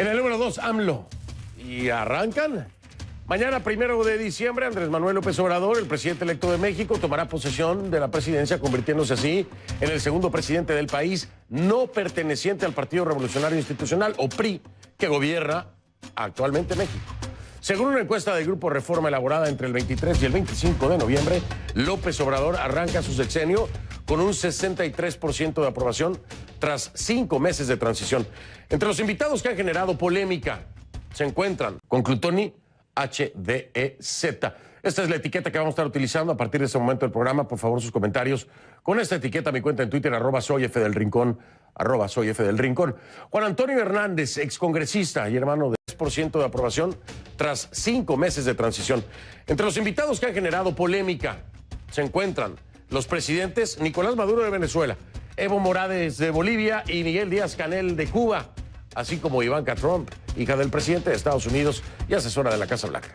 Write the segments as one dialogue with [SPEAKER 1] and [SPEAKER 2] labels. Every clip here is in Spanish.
[SPEAKER 1] En el número 2, AMLO. Y arrancan. Mañana, 1 de diciembre, Andrés Manuel López Obrador, el presidente electo de México, tomará posesión de la presidencia, convirtiéndose así en el segundo presidente del país no perteneciente al Partido Revolucionario Institucional, o PRI, que gobierna actualmente México. Según una encuesta del Grupo Reforma elaborada entre el 23 y el 25 de noviembre, López Obrador arranca su sexenio con un 63% de aprobación tras 5 meses de transición. Entre los invitados que han generado polémica se encuentran Conclutoni HDZ. Esta es la etiqueta que vamos a estar utilizando a partir de este momento del programa. Por favor, sus comentarios con esta etiqueta. Mi cuenta en Twitter, @soyfdelrincón, @soyfdelrincón. Juan Antonio Hernández, excongresista y hermano de 3% de aprobación tras 5 meses de transición. Entre los invitados que han generado polémica se encuentran los presidentes Nicolás Maduro de Venezuela, Evo Morales de Bolivia y Miguel Díaz-Canel de Cuba, así como Ivanka Trump, hija del presidente de Estados Unidos y asesora de la Casa Blanca.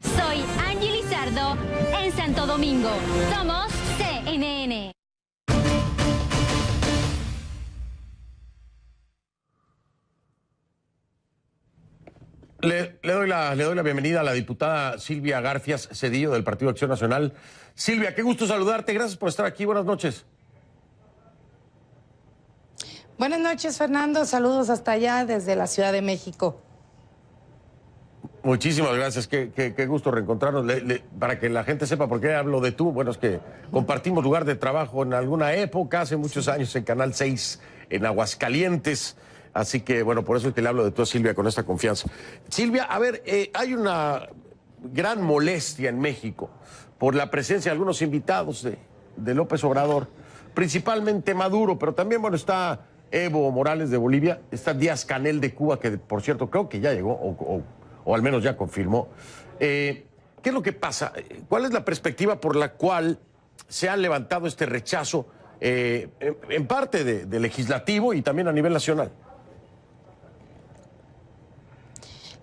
[SPEAKER 2] Soy Angie Lizardo en Santo Domingo. Somos CNN.
[SPEAKER 1] Le doy la bienvenida a la diputada Silvia Garfias Cedillo del Partido Acción Nacional. Silvia, qué gusto saludarte. Gracias por estar aquí. Buenas noches.
[SPEAKER 3] Buenas noches, Fernando. Saludos hasta allá desde la Ciudad de México.
[SPEAKER 1] Muchísimas gracias. Qué gusto reencontrarnos. Para que la gente sepa por qué hablo de tú, bueno, es que compartimos lugar de trabajo en alguna época, hace muchos años en Canal 6, en Aguascalientes. Así que, bueno, por eso es que le hablo de tú a Silvia con esta confianza. Silvia, a ver, hay una gran molestia en México por la presencia de algunos invitados de López Obrador, principalmente Maduro, pero también, bueno, está Evo Morales de Bolivia, está Díaz-Canel de Cuba, que por cierto creo que ya llegó, o al menos ya confirmó. ¿Qué es lo que pasa? ¿Cuál es la perspectiva por la cual se ha levantado este rechazo en parte de legislativo y también a nivel nacional?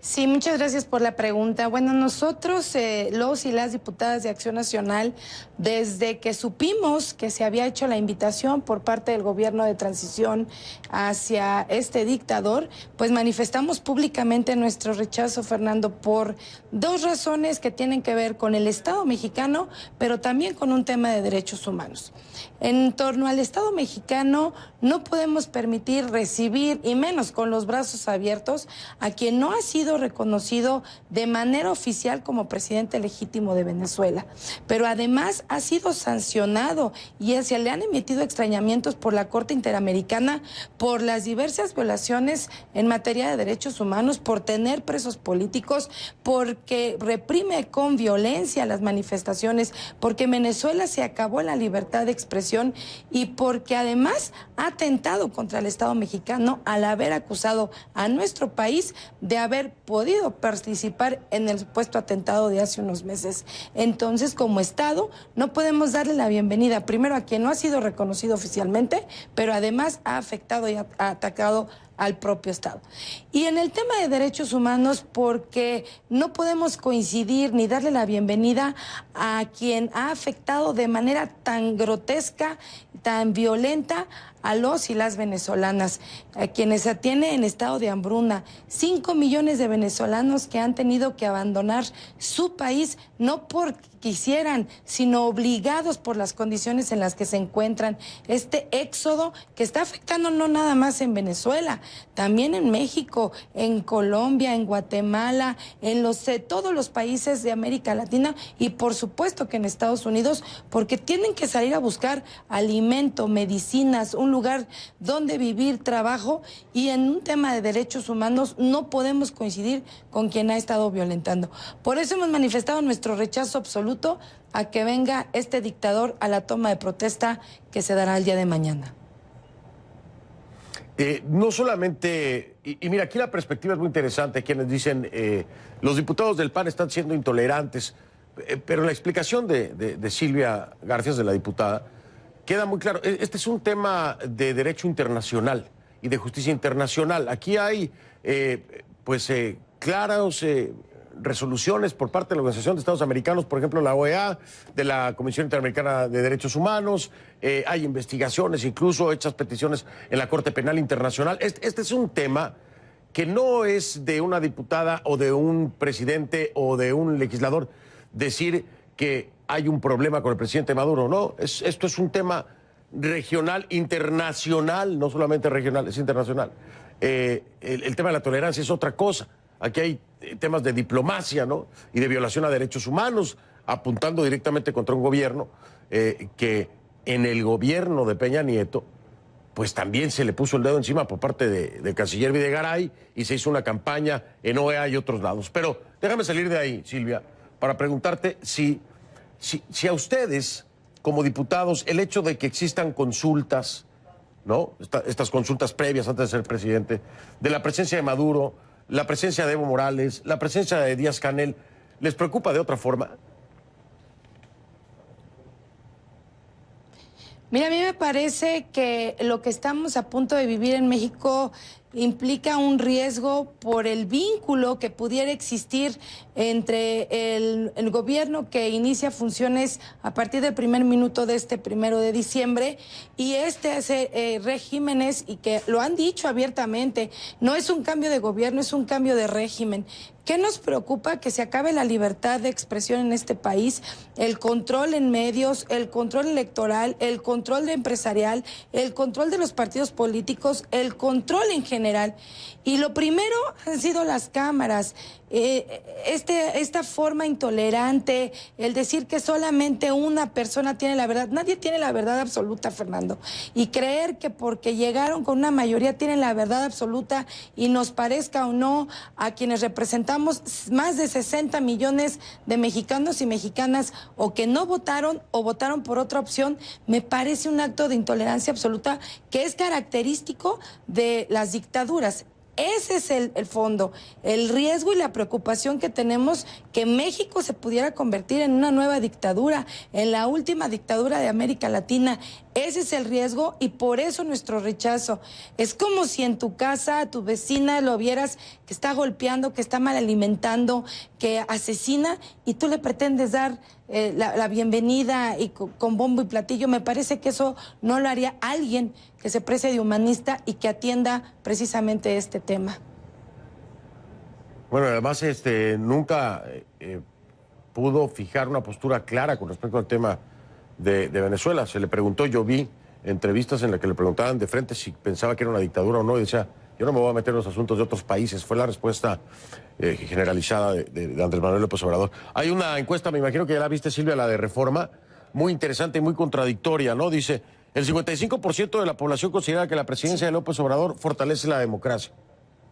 [SPEAKER 3] Sí, muchas gracias por la pregunta. Bueno, nosotros, los y las diputadas de Acción Nacional, desde que supimos que se había hecho la invitación por parte del gobierno de transición hacia este dictador, pues manifestamos públicamente nuestro rechazo, Fernando, por 2 razones que tienen que ver con el Estado mexicano, pero también con un tema de derechos humanos. En torno al Estado mexicano, no podemos permitir recibir, y menos con los brazos abiertos, a quien no ha sido reconocido de manera oficial como presidente legítimo de Venezuela, pero además ha sido sancionado y se le han emitido extrañamientos por la Corte Interamericana por las diversas violaciones en materia de derechos humanos, por tener presos políticos, porque reprime con violencia las manifestaciones, porque en Venezuela se acabó la libertad de expresión y porque además ha atentado contra el Estado mexicano al haber acusado a nuestro país de haber podido participar en el supuesto atentado de hace unos meses. Entonces, como Estado, no podemos darle la bienvenida primero a quien no ha sido reconocido oficialmente, pero además ha afectado y ha atacado al propio Estado. Y en el tema de derechos humanos, porque no podemos coincidir ni darle la bienvenida a quien ha afectado de manera tan grotesca, tan violenta a los y las venezolanas, a quienes se tiene en estado de hambruna. 5 millones de venezolanos que han tenido que abandonar su país, no porque quisieran, sino obligados por las condiciones en las que se encuentran. Este éxodo que está afectando no nada más en Venezuela, también en México, en Colombia, en Guatemala, en todos los países de América Latina y por supuesto que en Estados Unidos, porque tienen que salir a buscar alimento, medicinas, un lugar donde vivir, trabajo, y en un tema de derechos humanos no podemos coincidir con quien ha estado violentando. Por eso hemos manifestado nuestro rechazo absoluto a que venga este dictador a la toma de protesta que se dará el día de mañana.
[SPEAKER 1] No solamente, y mira, aquí la perspectiva es muy interesante, quienes dicen los diputados del PAN están siendo intolerantes, pero la explicación de Silvia Garfias, de la diputada, queda muy claro. Este es un tema de derecho internacional y de justicia internacional. Aquí hay, claros resoluciones por parte de la Organización de Estados Americanos, por ejemplo, la OEA, de la Comisión Interamericana de Derechos Humanos, hay investigaciones, incluso hechas peticiones en la Corte Penal Internacional. Este es un tema que no es de una diputada o de un presidente o de un legislador decir que hay un problema con el presidente Maduro, no, esto es un tema regional, internacional, no solamente regional, es internacional. El tema de la tolerancia es otra cosa. Aquí hay temas de diplomacia, ¿no? Y de violación a derechos humanos, apuntando directamente contra un gobierno que en el gobierno de Peña Nieto, pues también se le puso el dedo encima por parte de canciller Videgaray y se hizo una campaña en OEA y otros lados. Pero déjame salir de ahí, Silvia, para preguntarte si a ustedes, como diputados, el hecho de que existan consultas, ¿no? Estas consultas previas antes de ser presidente, de la presencia de Maduro, la presencia de Evo Morales, la presencia de Díaz-Canel, ¿les preocupa de otra forma?
[SPEAKER 3] Mira, a mí me parece que lo que estamos a punto de vivir en México implica un riesgo por el vínculo que pudiera existir entre el gobierno que inicia funciones a partir del primer minuto de este 1 de diciembre y regímenes, y que lo han dicho abiertamente, no es un cambio de gobierno, es un cambio de régimen. ¿Qué nos preocupa? Que se acabe la libertad de expresión en este país, el control en medios, el control electoral, el control empresarial, el control de los partidos políticos, el control en general. Y lo primero han sido las cámaras. Esta forma intolerante, el decir que solamente una persona tiene la verdad. Nadie tiene la verdad absoluta, Fernando. Y creer que porque llegaron con una mayoría tienen la verdad absoluta, y nos parezca o no a quienes representamos más de 60 millones de mexicanos y mexicanas, o que no votaron o votaron por otra opción, me parece un acto de intolerancia absoluta que es característico de las dictaduras. Ese es el fondo, el riesgo y la preocupación que tenemos, que México se pudiera convertir en una nueva dictadura, en la última dictadura de América Latina. Ese es el riesgo, y por eso nuestro rechazo. Es como si en tu casa a tu vecina lo vieras que está golpeando, que está mal alimentando, que asesina, y tú le pretendes dar la bienvenida y con bombo y platillo. Me parece que eso no lo haría alguien que se precie de humanista y que atienda precisamente este tema.
[SPEAKER 1] Bueno, además nunca pudo fijar una postura clara con respecto al tema de Venezuela. Se le preguntó, yo vi entrevistas en las que le preguntaban de frente si pensaba que era una dictadura o no, y decía, yo no me voy a meter en los asuntos de otros países. Fue la respuesta generalizada de Andrés Manuel López Obrador. Hay una encuesta, me imagino que ya la viste, Silvia, la de Reforma, muy interesante y muy contradictoria, ¿no? Dice, el 55% de la población considera que la presidencia de López Obrador fortalece la democracia.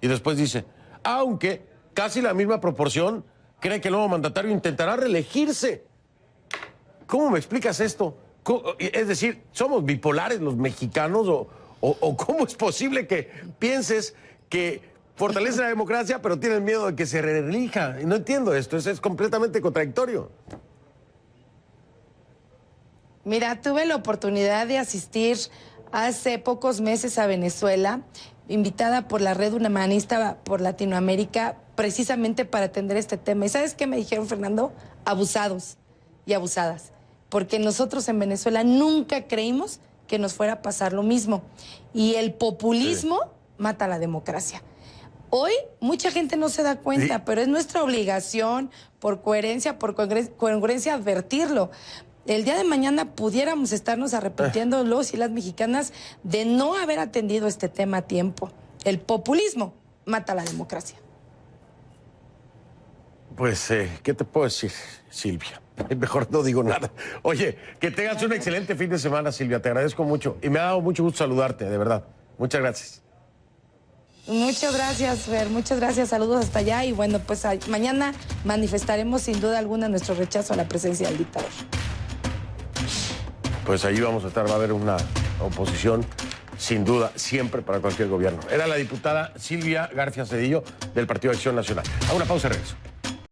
[SPEAKER 1] Y después dice, aunque casi la misma proporción cree que el nuevo mandatario intentará reelegirse. ¿Cómo me explicas esto? Es decir, ¿somos bipolares los mexicanos o cómo es posible que pienses que fortalece la democracia pero tienes miedo de que se reelija? No entiendo esto, es completamente contradictorio.
[SPEAKER 3] Mira, tuve la oportunidad de asistir hace pocos meses a Venezuela, invitada por la Red Humanista por Latinoamérica, precisamente para atender este tema. ¿Y sabes qué me dijeron, Fernando? Abusados y abusadas. Porque nosotros en Venezuela nunca creímos que nos fuera a pasar lo mismo. Y el populismo mata la democracia. Hoy mucha gente no se da cuenta, pero es nuestra obligación, por coherencia, congruencia, advertirlo. El día de mañana pudiéramos estarnos arrepintiendo los y las mexicanas de no haber atendido este tema a tiempo. El populismo mata la democracia.
[SPEAKER 1] Pues, ¿qué te puedo decir, Silvia? Mejor no digo nada. Oye, que tengas un excelente fin de semana, Silvia. Te agradezco mucho. Y me ha dado mucho gusto saludarte, de verdad. Muchas gracias.
[SPEAKER 3] Muchas gracias, Fer. Muchas gracias. Saludos hasta allá. Y bueno, pues mañana manifestaremos sin duda alguna nuestro rechazo a la presencia del dictador.
[SPEAKER 1] Pues ahí vamos a estar. Va a haber una oposición, sin duda, siempre para cualquier gobierno. Era la diputada Silvia García Cedillo del Partido Acción Nacional. A una pausa y regreso.